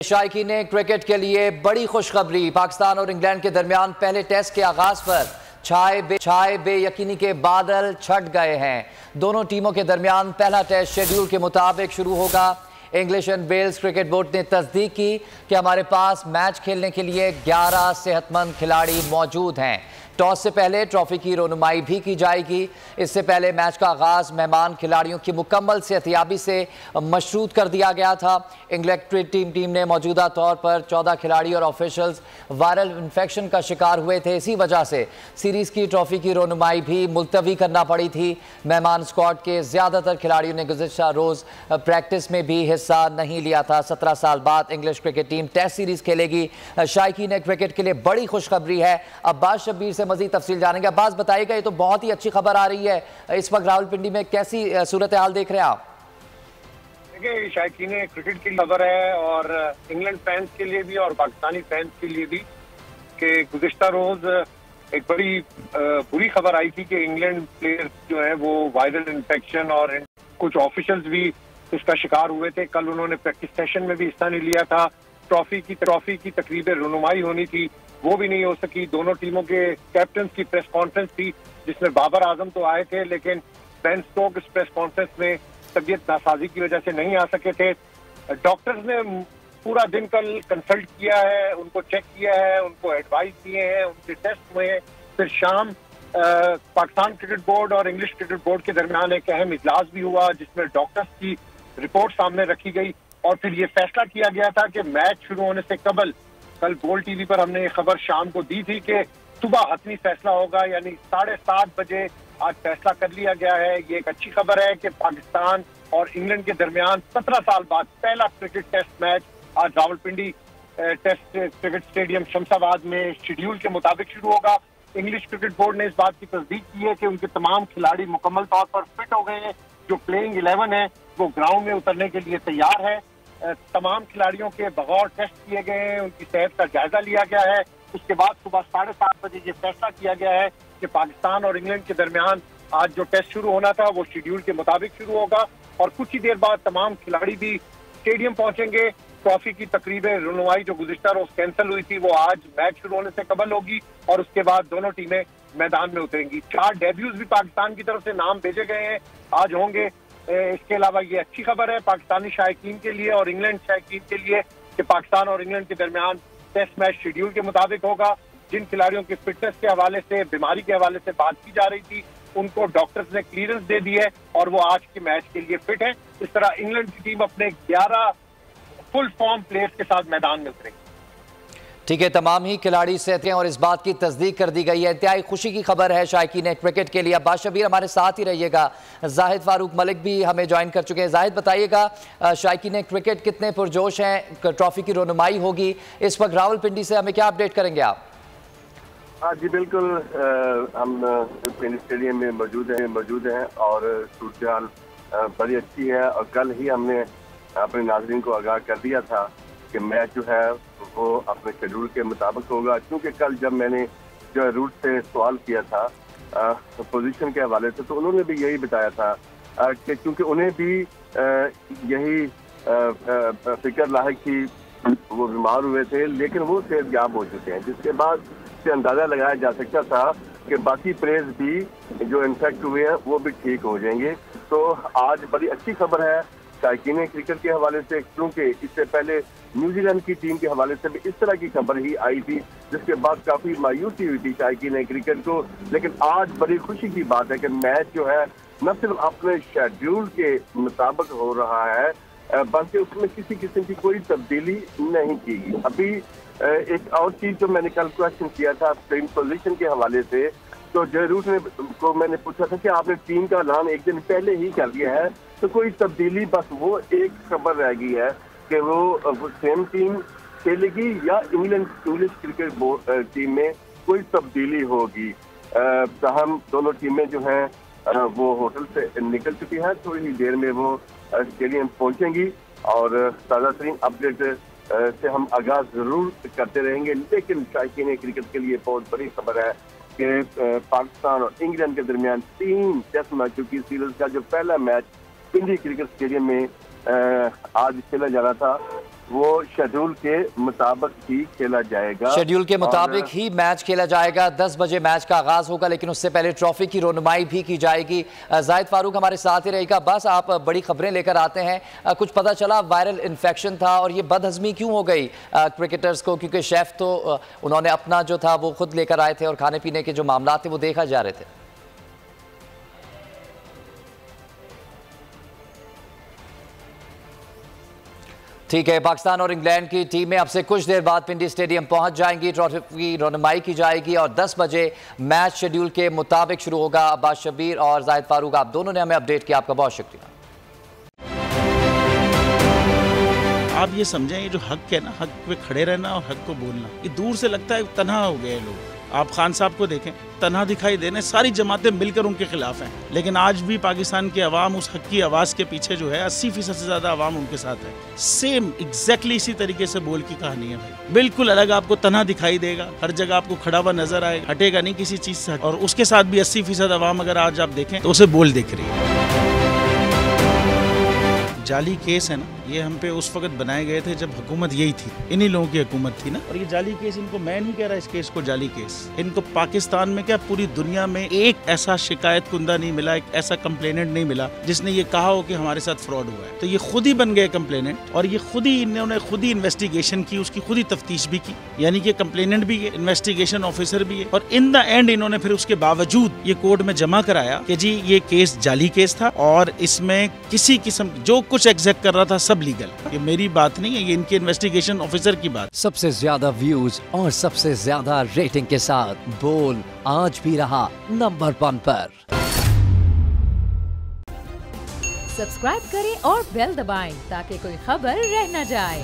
शायकीन cricket के लिए बड़ी खुशखबरी। पाकिस्तान और इंग्लैंड के दरमियान पहले टेस्ट के आगाज पर छाए बेयकीनी के बादल छट गए हैं। दोनों टीमों के दरमियान पहला टेस्ट शेड्यूल के मुताबिक शुरू होगा। English and Wales cricket board ने तस्दीक की कि हमारे पास मैच खेलने के लिए 11 सेहतमंद खिलाड़ी मौजूद हैं। टॉस से पहले ट्रॉफी की रोनुमाई भी की जाएगी। इससे पहले मैच का आगाज मेहमान खिलाड़ियों की मुकम्मल सेहतियाबी से मशरूत कर दिया गया था। इंग्लैंड टीम ने मौजूदा तौर पर 14 खिलाड़ी और ऑफिशियल्स वायरल इन्फेक्शन का शिकार हुए थे। इसी वजह से सीरीज की ट्रॉफी की रोनुमाई भी मुलतवी करना पड़ी थी। मेहमान स्क्वाड के ज्यादातर खिलाड़ियों ने गुज़िश्ता रोज प्रैक्टिस में भी हिस्सा नहीं लिया था। 17 साल बाद English cricket team test series खेलेगी। शायकीन क्रिकेट के लिए बड़ी खुशखबरी है। अब्बास शब्बीर से मजीद तफसील जानेंगे। अब्बास बताइएगा, ये तो बहुत ही अच्छी खबर आ रही है। इस वक्त रावलपिंडी में कैसी सूरत हाल देख रहे हैं आप? देखिए, शायकीन क्रिकेट की खबर है और इंग्लैंड फैंस के लिए भी और पाकिस्तानी फैंस के लिए भी कि गुज़िश्ता रोज एक बड़ी बुरी खबर आई थी कि इंग्लैंड प्लेयर्स जो है वो वायरल इन्फेक्शन और कुछ ऑफिशियल्स भी इसका शिकार हुए थे। कल उन्होंने प्रैक्टिस सेशन में भी हिस्सा नहीं लिया था। ट्रॉफी की तकरीब रुनुमाई होनी थी, वो भी नहीं हो सकी। दोनों टीमों के कैप्टन की प्रेस कॉन्फ्रेंस थी जिसमें बाबर आजम तो आए थे, लेकिन बेन स्टोक्स इस प्रेस कॉन्फ्रेंस में तबीयत नासाजी की वजह से नहीं आ सके थे। डॉक्टर्स ने पूरा दिन कल कंसल्ट किया है, उनको चेक किया है, उनको एडवाइस दिए हैं, उनके टेस्ट हुए हैं। फिर शाम पाकिस्तान क्रिकेट बोर्ड और इंग्लिश क्रिकेट बोर्ड के दरमियान एक अहम इजलास भी हुआ जिसमें डॉक्टर्स की रिपोर्ट सामने रखी गई और फिर ये फैसला किया गया था कि मैच शुरू होने से कबल, कल गोल्ड टीवी पर हमने ये खबर शाम को दी थी कि सुबह हतमी फैसला होगा, यानी 7:30 बजे आज फैसला कर लिया गया है। ये एक अच्छी खबर है कि पाकिस्तान और इंग्लैंड के दरमियान 17 साल बाद पहला क्रिकेट टेस्ट मैच आज Rawalpindi test cricket stadium Shamshabad में शेड्यूल के मुताबिक शुरू होगा। इंग्लिश क्रिकेट बोर्ड ने इस बात की तस्दीक की है कि उनके तमाम खिलाड़ी मुकम्मल तौर पर फिट हो गए हैं। जो प्लेइंग 11 है वो ग्राउंड में उतरने के लिए तैयार है। तमाम खिलाड़ियों के बगौर टेस्ट किए गए हैं, उनकी सेहत का जायजा लिया गया है। उसके बाद सुबह 7:30 बजे ये फैसला किया गया है कि पाकिस्तान और इंग्लैंड के दरमियान आज जो टेस्ट शुरू होना था वो शेड्यूल के मुताबिक शुरू होगा और कुछ ही देर बाद तमाम खिलाड़ी भी स्टेडियम पहुंचेंगे। ट्रॉफी की तकरीब रुनुमाई जो गुज़िश्ता रोज कैंसिल हुई थी वो आज मैच शुरू होने से कबल होगी और उसके बाद दोनों टीमें मैदान में उतरेंगी। 4 डेब्यूज भी पाकिस्तान की तरफ से नाम भेजे गए हैं, आज होंगे। इसके अलावा ये अच्छी खबर है पाकिस्तानी शायकीन के लिए और इंग्लैंड शायकीन के लिए कि पाकिस्तान और इंग्लैंड के दरमियान टेस्ट मैच शेड्यूल के मुताबिक होगा। जिन खिलाड़ियों की फिटनेस के हवाले से, बीमारी के हवाले से बात की जा रही थी, उनको डॉक्टर्स ने क्लियरेंस दे दी है और वो आज के मैच के लिए फिट है। इस तरह इंग्लैंड की टीम अपने 11 फुल फॉर्म प्लेयर्स के साथ मैदान में उतरेगी। ठीक है, तमाम ही खिलाड़ी सेहत हैं और इस बात की तस्दीक कर दी गई है। इंतहाई खुशी की खबर है शायकीन क्रिकेट के लिए। अब्बास शब्बीर हमारे साथ ही रहिएगा। जाहिद फारूक मलिक भी हमें ज्वाइन कर चुके हैं। जाहिद बताइएगा, शायकीन क्रिकेट कितने पुरजोश हैं? ट्रॉफी की रोनुमाई होगी इस वक्त रावलपिंडी से, हमें क्या अपडेट करेंगे आप? हाँ जी बिल्कुल, हम पिंडी स्टेडियम में मौजूद हैं और सूरत बड़ी अच्छी है। और कल ही हमने अपने नाज़रीन को आगाह कर दिया था कि मैच जो है वो अपने शेड्यूल के मुताबिक होगा। क्योंकि कल जब मैंने जो रूट से सवाल किया था पोजीशन के हवाले से, तो उन्होंने भी यही बताया था कि क्योंकि उन्हें भी यही फिक्र लाहिक थी, वो बीमार हुए थे लेकिन वो सेहतयाब हो चुके हैं, जिसके बाद से अंदाज़ा लगाया जा सकता था कि बाकी प्लेयर्स भी जो इन्फेक्ट हुए हैं वो भी ठीक हो जाएंगे। तो आज बड़ी अच्छी खबर है शायकीन क्रिकेट के हवाले से, क्योंकि इससे पहले न्यूजीलैंड की टीम के हवाले से भी इस तरह की खबर ही आई थी, जिसके बाद काफी मायूसी हुई थी शायकीन क्रिकेट को। लेकिन आज बड़ी खुशी की बात है कि मैच जो है न सिर्फ अपने शेड्यूल के मुताबिक हो रहा है, बल्कि उसमें किसी किस्म की कोई तब्दीली नहीं की गई। अभी एक और चीज जो मैंने कल क्वेश्चन किया था प्लेइंग पोजीशन के हवाले से, तो जरूर ने को मैंने पूछा था कि आपने टीम का ऐलान एक दिन पहले ही कर दिया है, तो कोई तब्दीली, बस वो एक खबर रह गई है कि वो सेम टीम खेलेगी या इंग्लिश क्रिकेट बोर्ड टीम में कोई तब्दीली होगी। हम दोनों टीमें जो हैं वो होटल से निकल चुकी हैं, थोड़ी ही देर में वो स्टेडियम पहुंचेंगी और ताज़ा तरीन अपडेट से हम आगाज जरूर करते रहेंगे। लेकिन शायकीन क्रिकेट के लिए बहुत बड़ी खबर है कि पाकिस्तान और इंग्लैंड के दरमियान 3 टेस्ट मैचों की सीरीज का जो पहला मैच पिंडी क्रिकेट स्टेडियम में आज खेला जा रहा था, वो शेड्यूल के मुताबिक ही खेला जाएगा। शेड्यूल के मुताबिक ही मैच खेला जाएगा। 10 बजे मैच का आगाज होगा, लेकिन उससे पहले ट्रॉफी की रोनुमाई भी की जाएगी। जाहिद फारूक हमारे साथ ही रहेगा। बस आप बड़ी खबरें लेकर आते हैं। कुछ पता चला वायरल इन्फेक्शन था और ये बदहजमी क्यों हो गई क्रिकेटर्स को? क्योंकि शेफ तो उन्होंने अपना जो था वो खुद लेकर आए थे और खाने पीने के जो मामला थे वो देखा जा रहे थे। ठीक है, पाकिस्तान और इंग्लैंड की टीमें अब से कुछ देर बाद पिंडी स्टेडियम पहुंच जाएंगी। ट्रॉफी की रोनुमाई की जाएगी और 10 बजे मैच शेड्यूल के मुताबिक शुरू होगा। अब्बास शब्बीर और जाहिद फारूक, आप दोनों ने हमें अपडेट किया, आपका बहुत शुक्रिया। आप ये समझें, ये जो हक है ना, हक पे खड़े रहना और हक को बोलना, ये दूर से लगता है तन्हा हो गए लोग। आप खान साहब को देखें, तन्हा दिखाई देने, सारी जमातें मिलकर उनके खिलाफ हैं, लेकिन आज भी पाकिस्तान की आवाम उस हक की आवाज़ के पीछे जो है 80% से ज़्यादा आवाम उनके साथ है। सेम एग्जैक्टली इसी तरीके से बोल की कहानी है भाई। बिल्कुल अलग आपको तन्हा दिखाई देगा, हर जगह आपको खड़ा हुआ नजर आएगा, हटेगा नहीं किसी चीज़ से। और उसके साथ भी 80% आवाम अगर आज आप देखें तो उसे बोल दिख रही है। जाली केस है ना, ये हम पे उस वक्त बनाए गए थे जब हुकूमत यही थी, इन्हीं लोगों की हुकूमत थी ना। और ये जाली केस, इनको मैं नहीं कह रहा इस केस को जाली केस, इनको पाकिस्तान में क्या पूरी दुनिया में एक ऐसा शिकायत कुंदा नहीं मिला, एक ऐसा कंप्लेनेंट नहीं मिला जिसने ये कहा हो कि हमारे साथ फ्रॉड हुआ है। तो ये खुद ही बन गए कंप्लेनेंट और ये खुद ही इन्होंने खुद ही इन्वेस्टिगेशन की, उसकी खुद ही तफ्तीश भी की, यानी कि कंप्लेनेंट भी है, इन्वेस्टिगेशन ऑफिसर भी है। और इन द एंड इन्होंने फिर उसके बावजूद ये कोर्ट में जमा कराया कि जी ये केस जाली केस था और इसमें किसी किस्म जो कुछ एग्जैक्ट कर रहा था सब लीगल। ये मेरी बात नहीं है, ये इनके इन्वेस्टिगेशन ऑफिसर की बात। सबसे ज्यादा व्यूज और सबसे ज्यादा रेटिंग के साथ बोल आज भी रहा नंबर 1 पर। सब्सक्राइब करें और बेल दबाएं ताकि कोई खबर रह न जाए।